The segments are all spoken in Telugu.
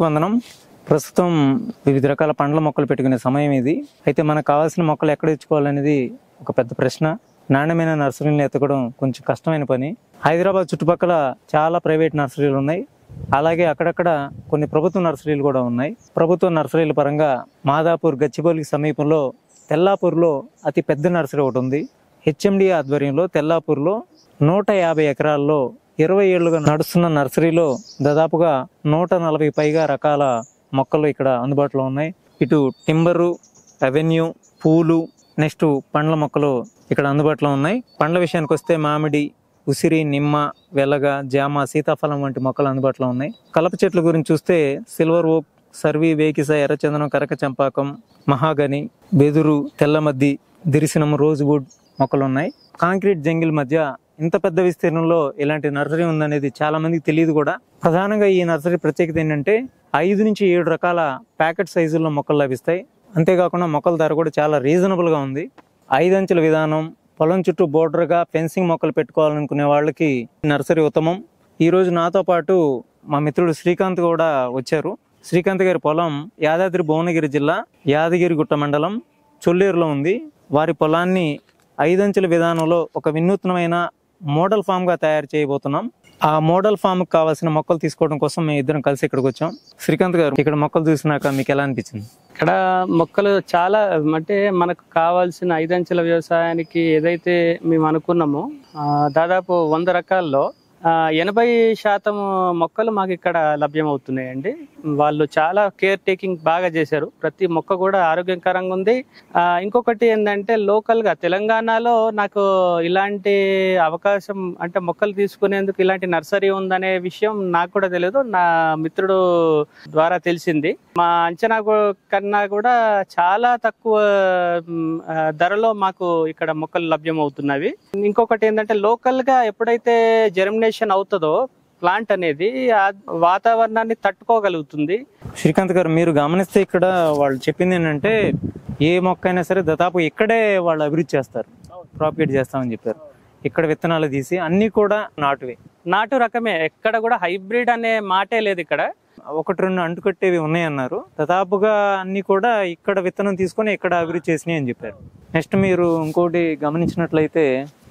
వందనం. ప్రస్తుతం వివిధ రకాల పండ్ల మొక్కలు పెట్టుకునే సమయం ఇది. అయితే మనకు కావాల్సిన మొక్కలు ఎక్కడ ఇచ్చుకోవాలనేది ఒక పెద్ద ప్రశ్న. నాణ్యమైన నర్సరీలను ఎత్తకడం కొంచెం కష్టమైన పని. హైదరాబాద్ చుట్టుపక్కల చాలా ప్రైవేట్ నర్సరీలు ఉన్నాయి. అలాగే అక్కడక్కడ కొన్ని ప్రభుత్వ నర్సరీలు కూడా ఉన్నాయి. ప్రభుత్వ నర్సరీల పరంగా మాదాపూర్ గచ్చిబౌలికి సమీపంలో తెల్లాపూర్లో అతి పెద్ద నర్సరీ ఒకటి ఉంది. హెచ్ఎండి ఆధ్వర్యంలో తెల్లాపూర్లో 150 ఎకరాల్లో 20 ఏళ్లుగా నడుస్తున్న నర్సరీలో దాదాపుగా 140 పైగా రకాల మొక్కలు ఇక్కడ అందుబాటులో ఉన్నాయి. ఇటు టింబరు, అవెన్యూ, పూలు, నెక్స్ట్ పండ్ల మొక్కలు ఇక్కడ అందుబాటులో ఉన్నాయి. పండ్ల విషయానికి వస్తే మామిడి, ఉసిరి, నిమ్మ, వెలగ, జామ, సీతాఫలం వంటి మొక్కలు అందుబాటులో ఉన్నాయి. కలప చెట్ల గురించి చూస్తే సిల్వర్ ఓక్, సర్వి, వేకిస, ఎర్రచందనం, కరక చంపాకం, మహాగని, బెదురు, తెల్లమద్ది, దిరిసినం, రోజ్వుడ్ మొక్కలు ఉన్నాయి. కాంక్రీట్ జంగిల్ మధ్య ఇంత పెద్ద విస్తీర్ణంలో ఇలాంటి నర్సరీ ఉందనేది చాలా మందికి తెలియదు కూడా. ప్రధానంగా ఈ నర్సరీ ప్రత్యేకత ఏంటంటే 5 నుంచి 7 రకాల ప్యాకెట్ సైజుల్లో మొక్కలు లభిస్తాయి. అంతేకాకుండా మొక్కల ధర కూడా చాలా రీజనబుల్గా ఉంది. 5 అంచెల విధానం, పొలం చుట్టూ బోర్డర్గా ఫెన్సింగ్ మొక్కలు పెట్టుకోవాలనుకునే వాళ్ళకి నర్సరీ ఉత్తమం. ఈరోజు నాతో పాటు మా మిత్రుడు శ్రీకాంత్ కూడా వచ్చారు. శ్రీకాంత్ గారి పొలం యాదాద్రి భువనగిరి జిల్లా యాదగిరిగుట్ట మండలం చొల్లేరులో ఉంది. వారి పొలాన్ని 5 అంచెల విధానంలో ఒక వినూత్నమైన మోడల్ ఫామ్ గా తయారు చేయబోతున్నాం. ఆ మోడల్ ఫామ్ కి కావాల్సిన మొక్కలు తీసుకోవడం కోసం మేము ఇద్దరం కలిసి ఇక్కడికి వచ్చాం. శ్రీకాంత్ గారు, ఇక్కడ మొక్కలు చూసినాక మీకు ఎలా అనిపించింది? ఇక్కడ మొక్కలు చాలా అంటే మనకు కావాల్సిన 5 అంచెల వ్యవసాయానికి ఏదైతే మేము అనుకున్నామో దాదాపు 100 రకాల్లో 80% మొక్కలు మాకు ఇక్కడ లభ్యమవుతున్నాయండి. వాళ్ళు చాలా కేర్ టేకింగ్ బాగా చేశారు. ప్రతి మొక్క కూడా ఆరోగ్యకరంగా ఉంది. ఇంకొకటి ఏంటంటే లోకల్గా తెలంగాణలో నాకు ఇలాంటి అవకాశం అంటే మొక్కలు తీసుకునేందుకు ఇలాంటి నర్సరీ ఉందనే విషయం నాకు కూడా తెలియదు, నా మిత్రుడు ద్వారా తెలిసింది. మా అంచనా కన్నా కూడా చాలా తక్కువ ధరలో మాకు ఇక్కడ మొక్కలు లభ్యమవుతున్నవి. ఇంకొకటి ఏంటంటే లోకల్గా ఎప్పుడైతే జర్మినేషన్ అవుతుందో ప్లాంట్ అనేది ఆ వాతావరణాన్ని తట్టుకోగలుగుతుంది. శ్రీకాంత్ గారు, మీరు గమనిస్తే ఇక్కడ వాళ్ళు చెప్పింది ఏంటంటే ఏ మొక్క అయినా సరే దాదాపు ఇక్కడే వాళ్ళు అభివృద్ధి చేస్తారు, ప్రాపిగేట్ చేస్తామని చెప్పారు. ఇక్కడ విత్తనాలు తీసి అన్ని కూడా నాటు రకమే, ఎక్కడ కూడా హైబ్రిడ్ అనే మాటే లేదు. ఇక్కడ 1-2 అంటుకట్టేవి ఉన్నాయన్నారు. దాదాపుగా అన్ని కూడా ఇక్కడ విత్తనం తీసుకొని ఇక్కడ అభివృద్ధి చేసినాయి అని చెప్పారు. నెక్స్ట్ మీరు ఇంకోటి గమనించినట్లయితే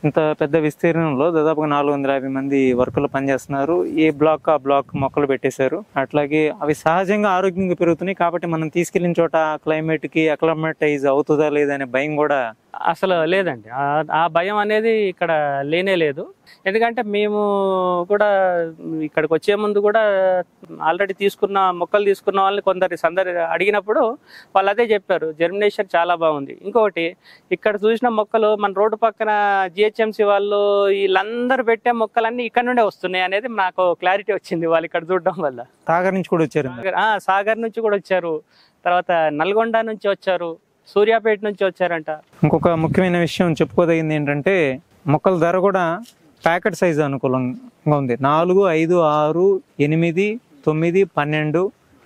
ఇంత పెద్ద విస్తీర్ణంలో దాదాపుగా 450 మంది వర్కర్లు పనిచేస్తున్నారు. ఏ బ్లాక్ ఆ బ్లాక్ మొక్కలు పెట్టేశారు. అట్లాగే అవి సహజంగా ఆరోగ్యంగా పెరుగుతున్నాయి. కాబట్టి మనం తీసుకెళ్లిన చోట క్లైమేట్ కి అక్లమటైజ్ అవుతుందా లేదా అనే భయం కూడా అసలు లేదండి. ఆ భయం అనేది ఇక్కడ లేనే లేదు. ఎందుకంటే మేము కూడా ఇక్కడికి వచ్చే ముందు కూడా ఆల్రెడీ మొక్కలు తీసుకున్న వాళ్ళని సందరి అడిగినప్పుడు వాళ్ళు అదే చెప్పారు, జర్మినేషన్ చాలా బాగుంది. ఇంకొకటి ఇక్కడ చూసిన మొక్కలు మన రోడ్డు పక్కన జిహెచ్ఎంసి వాళ్ళు వీళ్ళందరూ పెట్టే మొక్కలన్నీ ఇక్కడ నుండే వస్తున్నాయి అనేది నాకు క్లారిటీ వచ్చింది వాళ్ళు ఇక్కడ చూడడం వల్ల. సాగర్ నుంచి కూడా వచ్చారు. సాగర్ నుంచి కూడా వచ్చారు, తర్వాత నల్గొండ నుంచి వచ్చారు, సూర్యాపేట నుంచి వచ్చారంట. ఇంకొక ముఖ్యమైన విషయం చెప్పుకోదగింది ఏంటంటే మొక్కల ధర కూడా ప్యాకెట్ సైజు అనుకూలంగా ఉంది. 4, 5, 6, 8, 9, 12,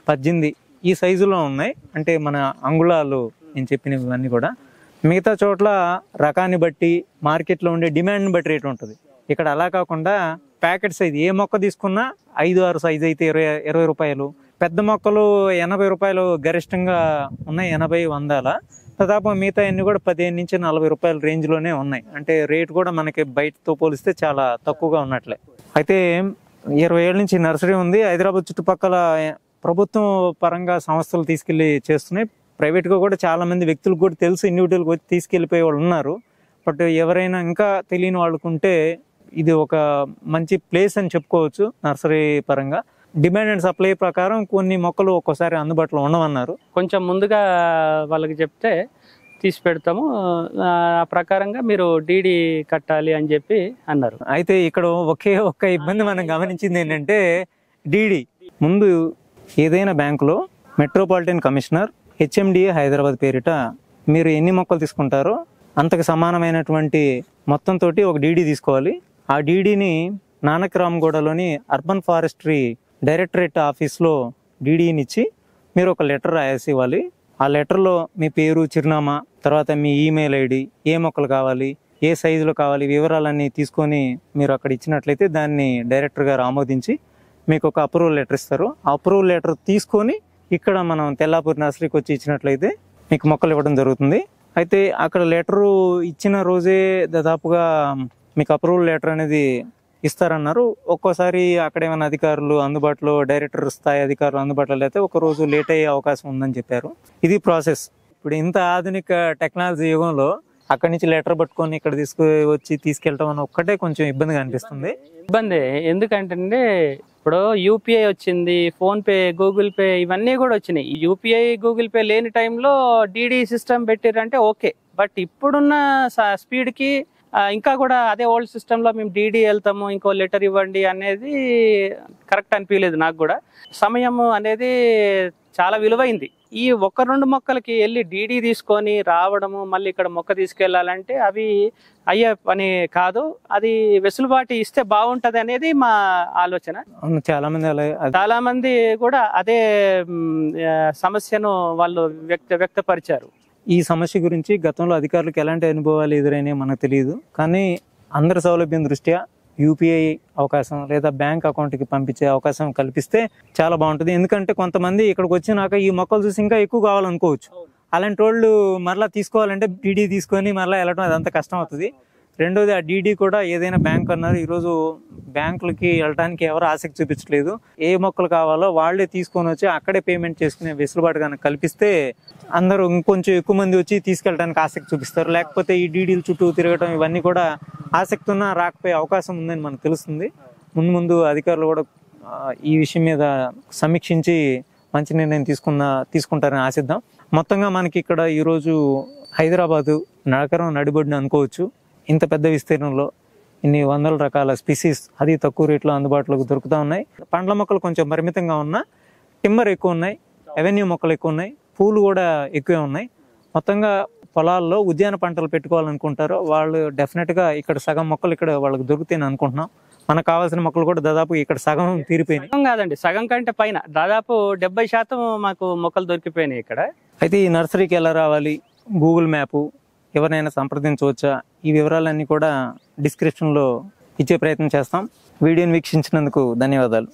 18 ఈ సైజులో ఉన్నాయి. అంటే మన అంగుళాలు నేను చెప్పినవన్నీ కూడా. మిగతా చోట్ల రకాన్ని బట్టి మార్కెట్లో ఉండే డిమాండ్ని బట్టి రేటు ఉంటుంది. ఇక్కడ అలా కాకుండా ప్యాకెట్ సైజు ఏ మొక్క తీసుకున్నా 5, 6 సైజు అయితే 20 రూపాయలు. పెద్ద మొక్కలు 80 రూపాయలు గరిష్టంగా ఉన్నాయి, 80, 100. దాదాపు మిగతా అన్ని కూడా 15 నుంచి 40 రూపాయల రేంజ్లోనే ఉన్నాయి. అంటే రేట్ కూడా మనకి బయటతో పోలిస్తే చాలా తక్కువగా ఉన్నట్లే. అయితే 20 ఏళ్ళ నుంచి నర్సరీ ఉంది. హైదరాబాద్ చుట్టుపక్కల ప్రభుత్వం పరంగా సంస్థలు తీసుకెళ్లి చేస్తున్నాయి. ప్రైవేట్గా కూడా చాలా మంది వ్యక్తులకు కూడా తెలుసు, ఇండివిజువల్గా వచ్చి తీసుకెళ్ళిపోయే వాళ్ళు ఉన్నారు. బట్ ఎవరైనా ఇంకా తెలియని వాళ్ళకుంటే ఇది ఒక మంచి ప్లేస్ అని చెప్పుకోవచ్చు. నర్సరీ పరంగా డిమాండ్ అండ్ సప్లై ప్రకారం కొన్ని మొక్కలు ఒక్కోసారి అందుబాటులో ఉండవన్నారు. కొంచెం ముందుగా వాళ్ళకి చెప్తే తీసి పెడతాము, ఆ ప్రకారంగా మీరు డీడీ కట్టాలి అని చెప్పి అన్నారు. అయితే ఇక్కడ ఒక్క ఇబ్బంది మనం గమనించింది ఏంటంటే డీడీ ముందు ఏదైనా బ్యాంకులో మెట్రోపాలిటన్ కమిషనర్ హెచ్ఎండిఏ హైదరాబాద్ పేరిట మీరు ఎన్ని మొక్కలు తీసుకుంటారో అంతకు సమానమైనటువంటి మొత్తంతో ఒక డీడీ తీసుకోవాలి. ఆ డీడీని నానక్రామ్గూడలోని అర్బన్ ఫారెస్ట్రీ డైరెక్టరేట్ ఆఫీస్లో డీడీని ఇచ్చి మీరు ఒక లెటర్ రాసి ఇవ్వాలి. ఆ లెటర్లో మీ పేరు, చిరునామా, తర్వాత మీ ఈమెయిల్ ఐడి, ఏ మొక్కలు కావాలి, ఏ సైజులో కావాలి, వివరాలన్నీ తీసుకొని మీరు అక్కడ ఇచ్చినట్లయితే దాన్ని డైరెక్టర్ గారు ఆమోదించి మీకు ఒక అప్రూవల్ లెటర్ ఇస్తారు. ఆ అప్రూవల్ లెటర్ తీసుకొని ఇక్కడ మనం తెల్లాపూర్ నర్సరీకి వచ్చి ఇచ్చినట్లయితే మీకు మొక్కలు ఇవ్వడం జరుగుతుంది. అయితే అక్కడ లెటరు ఇచ్చిన రోజే దాదాపుగా మీకు అప్రూవల్ లెటర్ అనేది ఇస్తారన్నారు. ఒక్కోసారి అక్కడ ఏమైనా అధికారులు అందుబాటులో, డైరెక్టర్ స్థాయి అధికారులు అందుబాటులో లేకపోతే ఒక రోజు లేట్ అయ్యే అవకాశం ఉందని చెప్పారు. ఇది ప్రాసెస్. ఇప్పుడు ఇంత ఆధునిక టెక్నాలజీ యుగంలో అక్కడి నుంచి లెటర్ పట్టుకొని ఇక్కడ తీసుకువచ్చి తీసుకెళ్ళటం అని ఒక్కటే కొంచెం ఇబ్బందిగా అనిపిస్తుంది. ఇబ్బంది ఎందుకంటే ఇప్పుడు యూపీఐ వచ్చింది, ఫోన్ పే, గూగుల్ పే ఇవన్నీ కూడా వచ్చినాయి. యూపీఐ, గూగుల్ పే లేని టైంలో డీడీ సిస్టమ్ పెట్టారంటే ఓకే. బట్ ఇప్పుడున్న స్పీడ్ కి ఇంకా కూడా అదే ఓల్డ్ సిస్టమ్ లో మేము డీడీ వెళ్తాము, ఇంకో లెటర్ ఇవ్వండి అనేది కరెక్ట్ అనిపించలేదు నాకు కూడా. సమయం అనేది చాలా విలువైంది. ఈ 1-2 మొక్కలకి వెళ్ళి డీడీ తీసుకొని రావడము, మళ్ళీ ఇక్కడ మొక్క తీసుకెళ్లాలంటే అవి అయ్యే పని కాదు. అది వెసులుబాటు ఇస్తే బాగుంటది అనేది మా ఆలోచన. చాలా మంది కూడా అదే సమస్యను వాళ్ళు వ్యక్తపరిచారు. ఈ సమస్య గురించి గతంలో అధికారులకు ఎలాంటి అనుభవాలు ఎదురైనా మనకు తెలియదు. కానీ అందరి సౌలభ్యం దృష్ట్యా యూపీఐ అవకాశం లేదా బ్యాంక్ అకౌంట్కి పంపించే అవకాశం కల్పిస్తే చాలా బాగుంటుంది. ఎందుకంటే కొంతమంది ఇక్కడికి వచ్చినాక ఈ మొక్కలు చూసి ఇంకా ఎక్కువ కావాలనుకోవచ్చు. అలాంటి వాళ్ళు మరలా తీసుకోవాలంటే డీడీ తీసుకొని మరలా వెళ్ళడం అదంతా కష్టం అవుతుంది. రెండోది, ఆ డీడీ కూడా ఏదైనా బ్యాంక్ అన్నారు, ఈరోజు బ్యాంకులకి వెళ్ళడానికి ఎవరు ఆసక్తి చూపించలేదు. ఏ మొక్కలు కావాలో వాళ్ళే తీసుకొని వచ్చి అక్కడే పేమెంట్ చేసుకునే వెసులుబాటు కనుక కల్పిస్తే అందరూ ఇంకొంచెం ఎక్కువ మంది వచ్చి తీసుకెళ్ళడానికి ఆసక్తి చూపిస్తారు. లేకపోతే ఈ డీడీల చుట్టూ తిరగటం ఇవన్నీ కూడా ఆసక్తి ఉన్నా రాకపోయే అవకాశం ఉందని మనకు తెలుస్తుంది. ముందు అధికారులు కూడా ఈ విషయం మీద సమీక్షించి మంచి నిర్ణయం తీసుకుంటారని ఆశిద్దాం. మొత్తంగా మనకి ఇక్కడ ఈరోజు హైదరాబాదు నగరం నడిబొడ్డున అనుకోవచ్చు. ఇంత పెద్ద విస్తీర్ణంలో ఇన్ని వందల రకాల స్పీసీస్ అది తక్కువ రేట్లో అందుబాటులోకి దొరుకుతూ ఉన్నాయి. పండ్ల మొక్కలు కొంచెం పరిమితంగా ఉన్నా, టిమ్మర్ ఎక్కువ ఉన్నాయి, అవెన్యూ మొక్కలు ఎక్కువ ఉన్నాయి, పూలు కూడా ఎక్కువే ఉన్నాయి. మొత్తంగా పొలాల్లో ఉద్యాన పంటలు పెట్టుకోవాలనుకుంటారో వాళ్ళు డెఫినెట్గా ఇక్కడ సగం మొక్కలు ఇక్కడ వాళ్ళకి దొరుకుతాయని అనుకుంటున్నాం. మనకు కావాల్సిన మొక్కలు కూడా దాదాపు ఇక్కడ సగం తీరిపోయినాయి. కాదండి, సగం కంటే పైన దాదాపు 70% మాకు మొక్కలు దొరికిపోయినాయి ఇక్కడ. అయితే ఈ నర్సరీకి ఎలా రావాలి, గూగుల్ మ్యాప్, ఎవరినైనా సంప్రదించవచ్చా, ఈ వివరాలన్నీ కూడా డిస్క్రిప్షన్లో ఇచ్చే ప్రయత్నం చేస్తాం. వీడియోని వీక్షించినందుకు ధన్యవాదాలు.